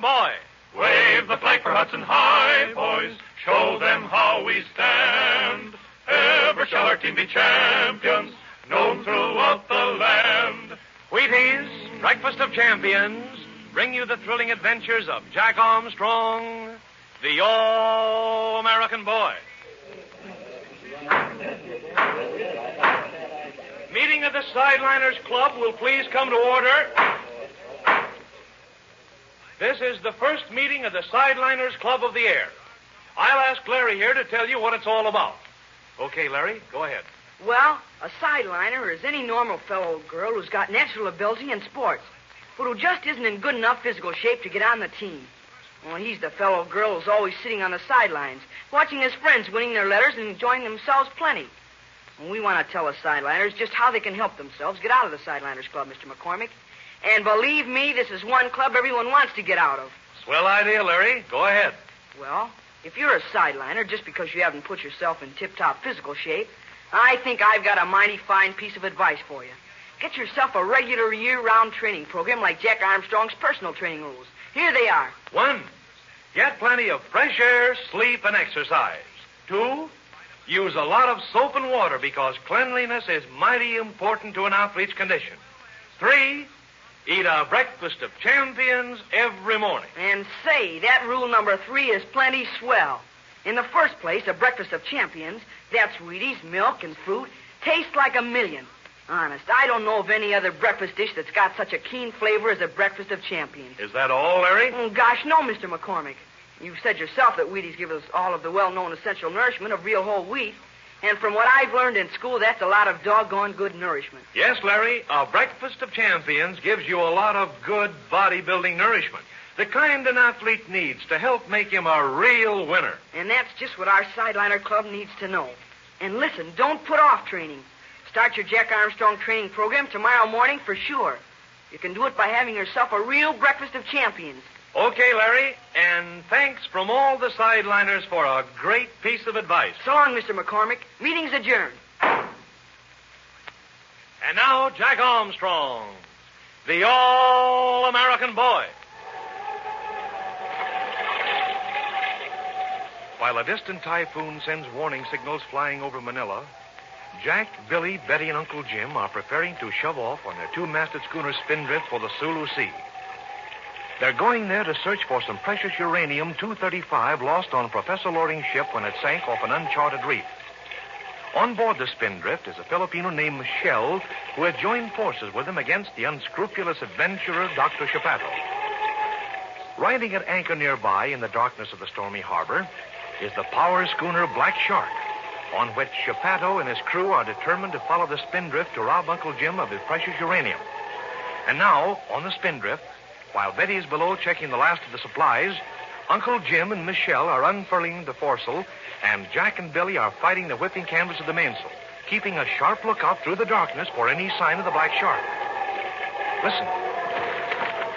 boy. Wave the flag for Hudson High, boys. Show them how we stand. Ever shall our team be champions, known throughout the land. Wheaties, breakfast of champions, bring you the thrilling adventures of Jack Armstrong, the All-American boy. Meeting of the Sideliners Club will please come to order. This is the first meeting of the Sideliners Club of the Air. I'll ask Larry here to tell you what it's all about. Okay, Larry, go ahead. Well, a sideliner is any normal fellow girl who's got natural ability in sports, but who just isn't in good enough physical shape to get on the team. Well, he's the fellow girl who's always sitting on the sidelines, watching his friends winning their letters and enjoying themselves plenty. And we want to tell the sideliners just how they can help themselves get out of the Sideliners Club, Mr. McCormick. And believe me, this is one club everyone wants to get out of. Swell idea, Larry. Go ahead. Well, if you're a sideliner, just because you haven't put yourself in tip-top physical shape, I think I've got a mighty fine piece of advice for you. Get yourself a regular year-round training program like Jack Armstrong's personal training rules. Here they are. 1, get plenty of fresh air, sleep, and exercise. 2, use a lot of soap and water because cleanliness is mighty important to an athlete's condition. 3, eat a breakfast of champions every morning. And say, that rule number 3 is plenty swell. In the first place, a breakfast of champions, that's Wheaties, milk, and fruit, tastes like a million. Honest, I don't know of any other breakfast dish that's got such a keen flavor as a breakfast of champions. Is that all, Larry? Oh, gosh, no, Mr. McCormick. You've said yourself that Wheaties give us all of the well-known essential nourishment of real whole wheat. And from what I've learned in school, that's a lot of doggone good nourishment. Yes, Larry, a breakfast of champions gives you a lot of good bodybuilding nourishment. The kind an athlete needs to help make him a real winner. And that's just what our Sideliner Club needs to know. And listen, don't put off training. Start your Jack Armstrong training program tomorrow morning for sure. You can do it by having yourself a real breakfast of champions. Okay, Larry, and thanks from all the Sideliners for a great piece of advice. So long, Mr. McCormick. Meeting's adjourned. And now, Jack Armstrong, the All-American boy. While a distant typhoon sends warning signals flying over Manila, Jack, Billy, Betty, and Uncle Jim are preparing to shove off on their two-masted schooner Spindrift for the Sulu Sea. They're going there to search for some precious uranium-235 lost on Professor Loring's ship when it sank off an uncharted reef. On board the Spindrift is a Filipino named Michelle who had joined forces with him against the unscrupulous adventurer Dr. Chapato. Riding at anchor nearby in the darkness of the stormy harbor is the power schooner Black Shark, on which Chapato and his crew are determined to follow the Spindrift to rob Uncle Jim of his precious uranium. And now, on the Spindrift, while Betty is below checking the last of the supplies, Uncle Jim and Michelle are unfurling the foresail, and Jack and Billy are fighting the whipping canvas of the mainsail, keeping a sharp lookout through the darkness for any sign of the Black Shark. Listen.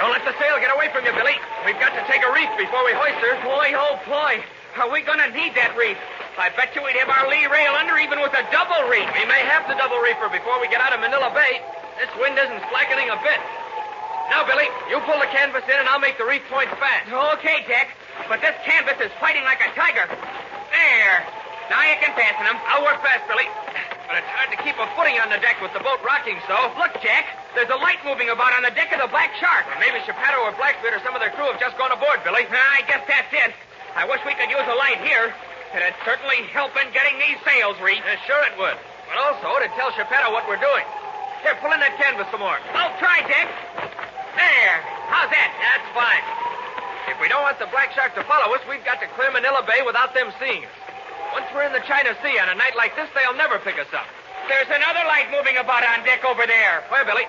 Don't let the sail get away from you, Billy. We've got to take a reef before we hoist her. Ploy, oh, ploy. Are we going to need that reef? I bet you we'd have our lee rail under even with a double reef. We may have the double reefer before we get out of Manila Bay. This wind isn't slackening a bit. Now, Billy, you pull the canvas in and I'll make the reef points fast. Okay, Jack. But this canvas is fighting like a tiger. There. Now you can fasten him. I'll work fast, Billy. But it's hard to keep a footing on the deck with the boat rocking so. Look, Jack. There's a light moving about on the deck of the Black Shark. Well, maybe Chapato or Blackbeard or some of their crew have just gone aboard, Billy. I guess that's it. I wish we could use a light here. It'd certainly help in getting these sails reefed. Sure it would. But also to tell Chapato what we're doing. Here, pull in that canvas some more. I'll try, Jack. There. How's that? That's fine. If we don't want the Black Shark to follow us, we've got to clear Manila Bay without them seeing us. Once we're in the China Sea on a night like this, they'll never pick us up. There's another light moving about on deck over there. Where, Billy?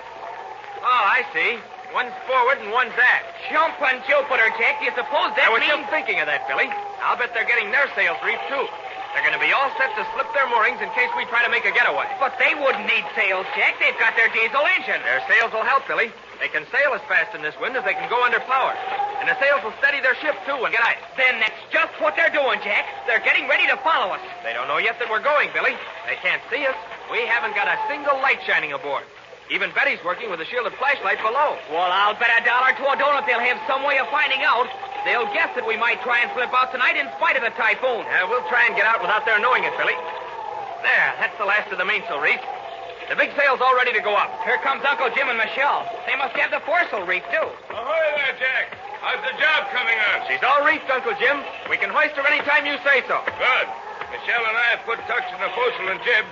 Oh, I see. One's forward and one's aft. Jump on Jupiter, Jack. Do you suppose that I was means... just thinking of that, Billy. I'll bet they're getting their sails reefed, too. They're going to be all set to slip their moorings in case we try to make a getaway. But they wouldn't need sails, Jack. They've got their diesel engine. Their sails will help, Billy. They can sail as fast in this wind as they can go under power. And the sails will steady their ship, too, and get ice. Then that's just what they're doing, Jack. They're getting ready to follow us. They don't know yet that we're going, Billy. They can't see us. We haven't got a single light shining aboard. Even Betty's working with a shielded flashlight below. Well, I'll bet $1 to a donut they'll have some way of finding out. They'll guess that we might try and slip out tonight in spite of the typhoon. We'll try and get out without their knowing it, Billy. There, that's the last of the mainsail, Reef. The big sail's all ready to go up. Here comes Uncle Jim and Michelle. They must have the foresail reefed, too. Ahoy there, Jack. How's the job coming on? She's all reefed, Uncle Jim. We can hoist her any time you say so. Good. Michelle and I have put tucks in the foresail and jib.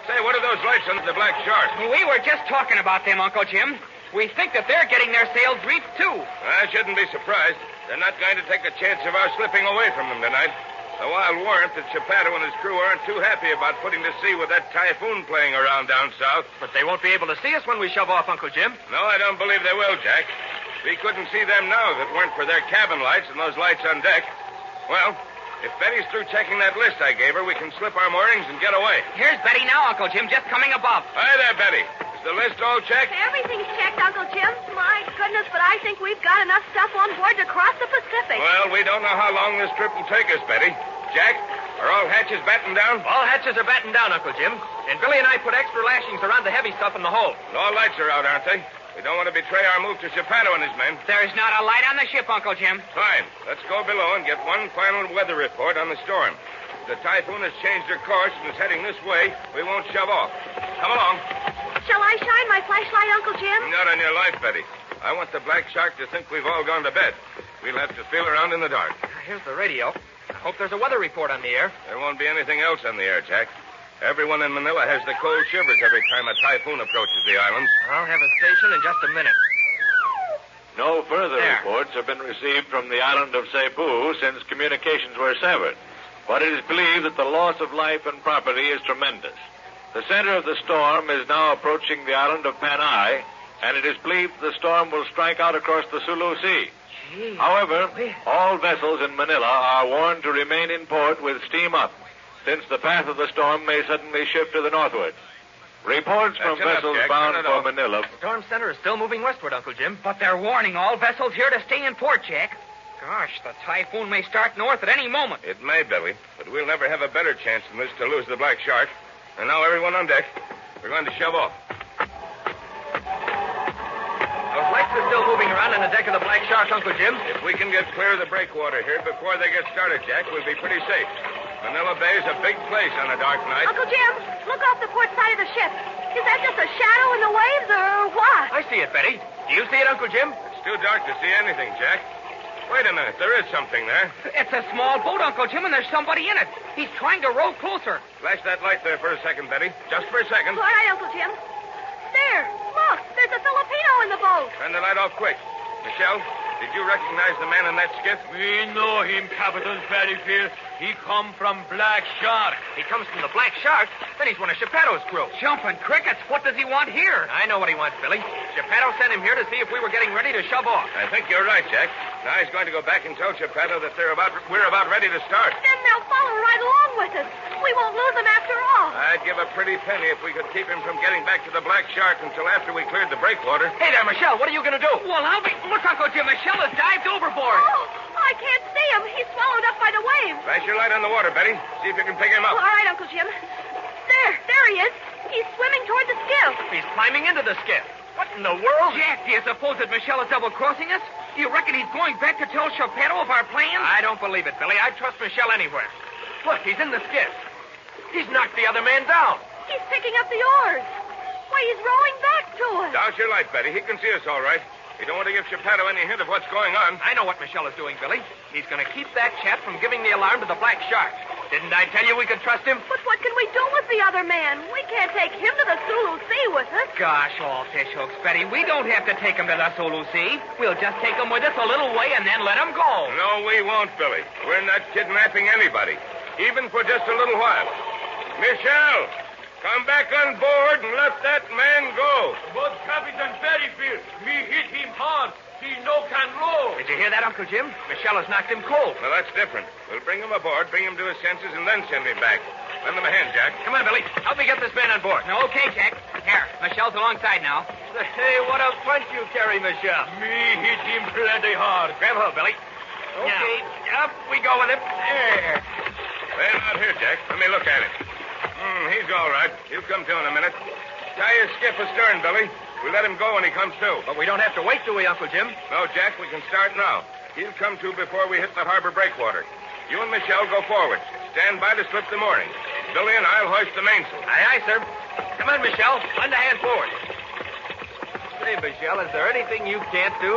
Say, what are those lights on the Black Shark? We were just talking about them, Uncle Jim. We think that they're getting their sails reefed, too. I shouldn't be surprised. They're not going to take a chance of our slipping away from them tonight. Though I'll warrant that Chapato and his crew aren't too happy about putting to sea with that typhoon playing around down south. But they won't be able to see us when we shove off, Uncle Jim. No, I don't believe they will, Jack. We couldn't see them now if it weren't for their cabin lights and those lights on deck. Well, if Betty's through checking that list I gave her, we can slip our moorings and get away. Here's Betty now, Uncle Jim, just coming above. Hi there, Betty. Is the list all checked? Everything's checked, Uncle Jim. My goodness, but I think we've got enough stuff on board to cross the Pacific. Well, we don't know how long this trip will take us, Betty. Jack, are all hatches battened down? All hatches are battened down, Uncle Jim. And Billy and I put extra lashings around the heavy stuff in the hold. All lights are out, aren't they? We don't want to betray our move to Chapato and his men. There's not a light on the ship, Uncle Jim. Fine. Let's go below and get one final weather report on the storm. If the typhoon has changed her course and is heading this way, we won't shove off. Come along. Shall I shine my flashlight, Uncle Jim? Not on your life, Betty. I want the Black Shark to think we've all gone to bed. We'll have to feel around in the dark. Here's the radio. I hope there's a weather report on the air. There won't be anything else on the air, Jack. Everyone in Manila has the cold shivers every time a typhoon approaches the islands. I'll have a station in just a minute. No further reports have been received from the island of Cebu since communications were severed. But it is believed that the loss of life and property is tremendous. The center of the storm is now approaching the island of Panay, and it is believed the storm will strike out across the Sulu Sea. Gee. However, all vessels in Manila are warned to remain in port with steam up, since the path of the storm may suddenly shift to the northward. Reports from vessels bound for Manila. The storm center is still moving westward, Uncle Jim. But they're warning all vessels here to stay in port, Jack. Gosh, the typhoon may start north at any moment. It may, Billy, but we'll never have a better chance than this to lose the Black Shark. And now everyone on deck. We're going to shove off. Those lights are still moving around on the deck of the Black Shark, Uncle Jim. If we can get clear of the breakwater here before they get started, Jack, we'll be pretty safe. Manila Bay is a big place on a dark night. Uncle Jim, look off the port side of the ship. Is that just a shadow in the waves, or what? I see it, Betty. Do you see it, Uncle Jim? It's too dark to see anything, Jack. Wait a minute. There is something there. It's a small boat, Uncle Jim, and there's somebody in it. He's trying to row closer. Flash that light there for a second, Betty. Just for a second. All right, Uncle Jim. There, look, there's a Filipino in the boat. Turn the light off quick. Michelle, did you recognize the man in that skiff? We know him, Captain Ferryfield. He come from Black Shark. He comes from the Black Shark? Then he's one of Chapato's crew. Jumping crickets. What does he want here? I know what he wants, Billy. Chapato sent him here to see if we were getting ready to shove off. I think you're right, Jack. Now he's going to go back and tell Chapato that we're about ready to start. Then they'll follow right along with us. We won't lose them after all. I'd give a pretty penny if we could keep him from getting back to the Black Shark until after we cleared the breakwater. Hey there, Michelle. What are you going to do? Well, I'll be... Look, Uncle Jim. Michelle has dived overboard. Oh, I can't see him. He's swallowed up by the waves. Flash your light on the water, Betty. See if you can pick him up. All right, Uncle Jim. There he is. He's swimming toward the skiff. He's climbing into the skiff. What in the world? Jack, do you suppose that Michelle is double-crossing us? Do you reckon he's going back to tell Chapato of our plans? I don't believe it, Billy. I'd trust Michelle anywhere. Look, he's in the skiff. He's knocked the other man down. He's picking up the oars. Why, he's rowing back to us. Douse your light, Betty. He can see us all right. You don't want to give Chapato any hint of what's going on. I know what Michelle is doing, Billy. He's going to keep that chap from giving the alarm to the Black Shark. Didn't I tell you we could trust him? But what can we do with the other man? We can't take him to the Sulu Sea with us. Gosh, all fish hooks, Betty. We don't have to take him to the Sulu Sea. We'll just take him with us a little way and then let him go. No, we won't, Billy. We're not kidnapping anybody, even for just a little while. Michelle, come back on board and let that man go. But Captain Ferryfield, me hit him hard. He no can row. Did you hear that, Uncle Jim? Michelle has knocked him cold. Well, that's different. We'll bring him aboard, bring him to his senses, and then send him back. Lend him a hand, Jack. Come on, Billy. Help me get this man on board. No, okay, Jack. Here, Michelle's alongside now. Hey, what a punch you carry, Michelle. Me hit him plenty hard. Grab hold, Billy. Okay, up we go with him. There. Lay him out here, Jack. Let me look at him. He's all right. He'll come to in a minute. Tie his skiff astern, Billy. We'll let him go when he comes to. But we don't have to wait, do we, Uncle Jim? No, Jack, we can start now. He'll come to before we hit the harbor breakwater. You and Michelle go forward. Stand by to slip the mooring. Billy and I'll hoist the mainsail. Aye, sir. Come on, Michelle. Lend a hand forward. Say, Michelle, is there anything you can't do?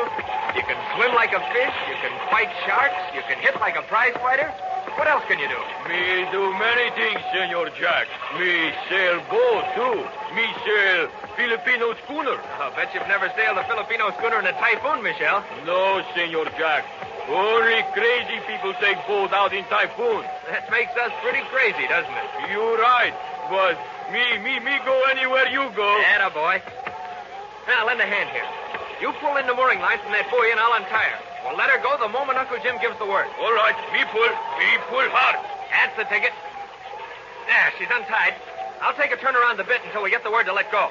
You can swim like a fish. You can fight sharks. You can hit like a prize fighter. What else can you do? Me do many things, Senor Jack. Me sail boat, too. Me sail Filipino schooner. I'll bet you've never sailed a Filipino schooner in a typhoon, Michelle. No, Senor Jack. Only crazy people take boat out in typhoon. That makes us pretty crazy, doesn't it? You're right. But me go anywhere you go. Atta boy. Now, lend a hand here. You pull in the mooring lines from that buoy and I'll untie her. We'll let her go the moment Uncle Jim gives the word. All right, me pull hard. That's the ticket. There, she's untied. I'll take a turn around the bit until we get the word to let go.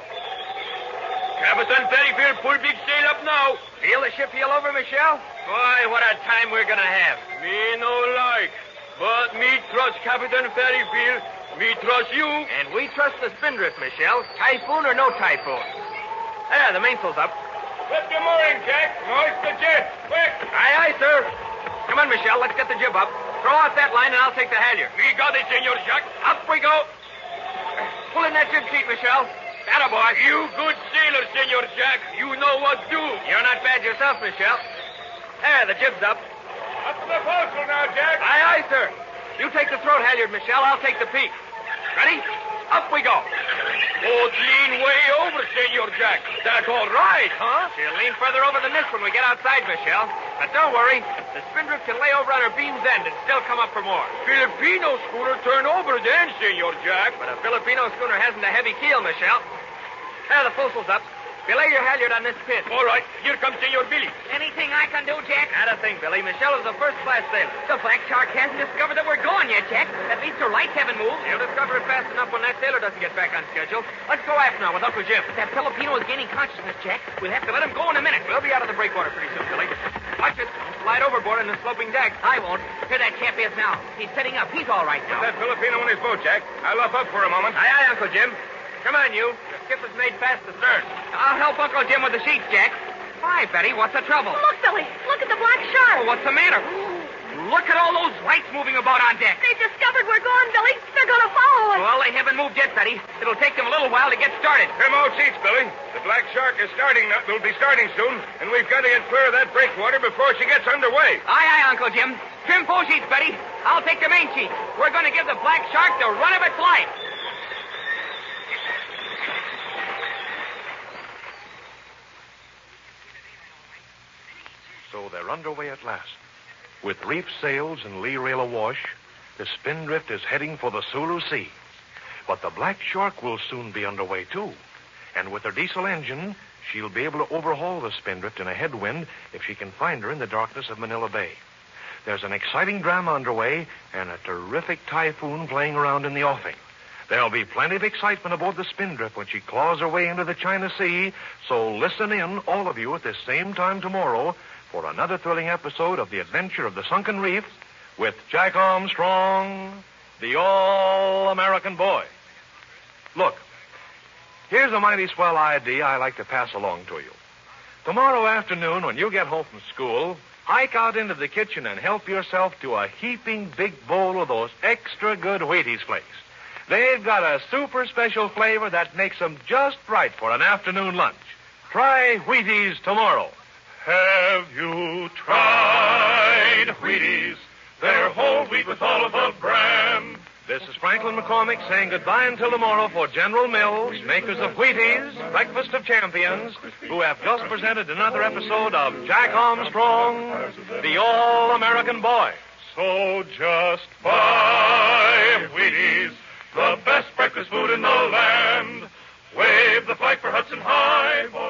Captain Perryfield, pull big sail up now. Feel the ship heel over, Michelle? Boy, what a time we're going to have. Me no like. But me trust Captain Perryfield. Me trust you. And we trust the spindrift, Michelle. Typhoon or no typhoon. There, the mainsail's up. Slip the mooring, Jack. Hoist the jib. Quick. Aye, Sir. Come on, Michelle. Let's get the jib up. Throw out that line and I'll take the halyard. We got it, Senor Jack. Up we go. Pull in that jib sheet, Michelle. Atta boy. You good sailor, Senor Jack. You know what to do. You're not bad yourself, Michelle. There, the jib's up. Up to the forecastle now, Jack. Aye, sir. You take the throat halyard, Michelle. I'll take the peak. Ready? Up we go. Boat lean way over, Senor Jack. That's all right, huh? She'll lean further over than this when we get outside, Michelle. But don't worry. The spindrift can lay over on her beam's end and still come up for more. Filipino schooner turn over then, Senor Jack. But a Filipino schooner hasn't a heavy keel, Michelle. There, the forecastle's up. Belay your halyard on this pin. All right. Here comes Senor Billy. Anything I can do, Jack? Not a thing, Billy. Michelle is a first-class sailor. The Black Shark hasn't discovered that we're going yet, Jack. At least her lights haven't moved. He'll discover it fast enough when that sailor doesn't get back on schedule. Let's go aft now with Uncle Jim. That Filipino is gaining consciousness, Jack. We'll have to let him go in a minute. We'll be out of the breakwater pretty soon, Billy. Watch it. Don't slide overboard in the sloping deck. I won't. Here that chap is now. He's setting up. He's all right now. Put that Filipino in his boat, Jack. I'll up for a moment. Aye, aye, Uncle Jim. Come on, you. The skip is made fast astern. I'll help Uncle Jim with the sheets, Jack. Why, Betty? What's the trouble? Look, Billy. Look at the Black Shark. Oh, what's the matter? Look at all those lights moving about on deck. They've discovered we're gone, Billy. They're going to follow us. Well, they haven't moved yet, Betty. It'll take them a little while to get started. Trim all sheets, Billy. The Black Shark is starting now. Will be starting soon, and we've got to get clear of that breakwater before she gets underway. Aye, aye, Uncle Jim. Trim full sheets, Betty. I'll take the main sheet. We're going to give the Black Shark the run of its life. So they're underway at last. With reef sails and lee rail awash, the Spindrift is heading for the Sulu Sea. But the Black Shark will soon be underway, too. And with her diesel engine, she'll be able to overhaul the Spindrift in a headwind if she can find her in the darkness of Manila Bay. There's an exciting drama underway and a terrific typhoon playing around in the offing. There'll be plenty of excitement aboard the Spindrift when she claws her way into the China Sea, so listen in, all of you, at this same time tomorrow for another thrilling episode of The Adventure of the Sunken Reef with Jack Armstrong, the All-American Boy. Look, here's a mighty swell idea I like to pass along to you. Tomorrow afternoon, when you get home from school, hike out into the kitchen and help yourself to a heaping big bowl of those extra good Wheaties flakes. They've got a super special flavor that makes them just right for an afternoon lunch. Try Wheaties tomorrow. Have you tried Wheaties? They're whole wheat with all of the bran. This is Franklin McCormick saying goodbye until tomorrow for General Mills, makers of Wheaties, Breakfast of Champions, who have just presented another episode of Jack Armstrong, the All-American Boy. So just buy Wheaties, the best breakfast food in the land. Wave the flag for Hudson High, boys.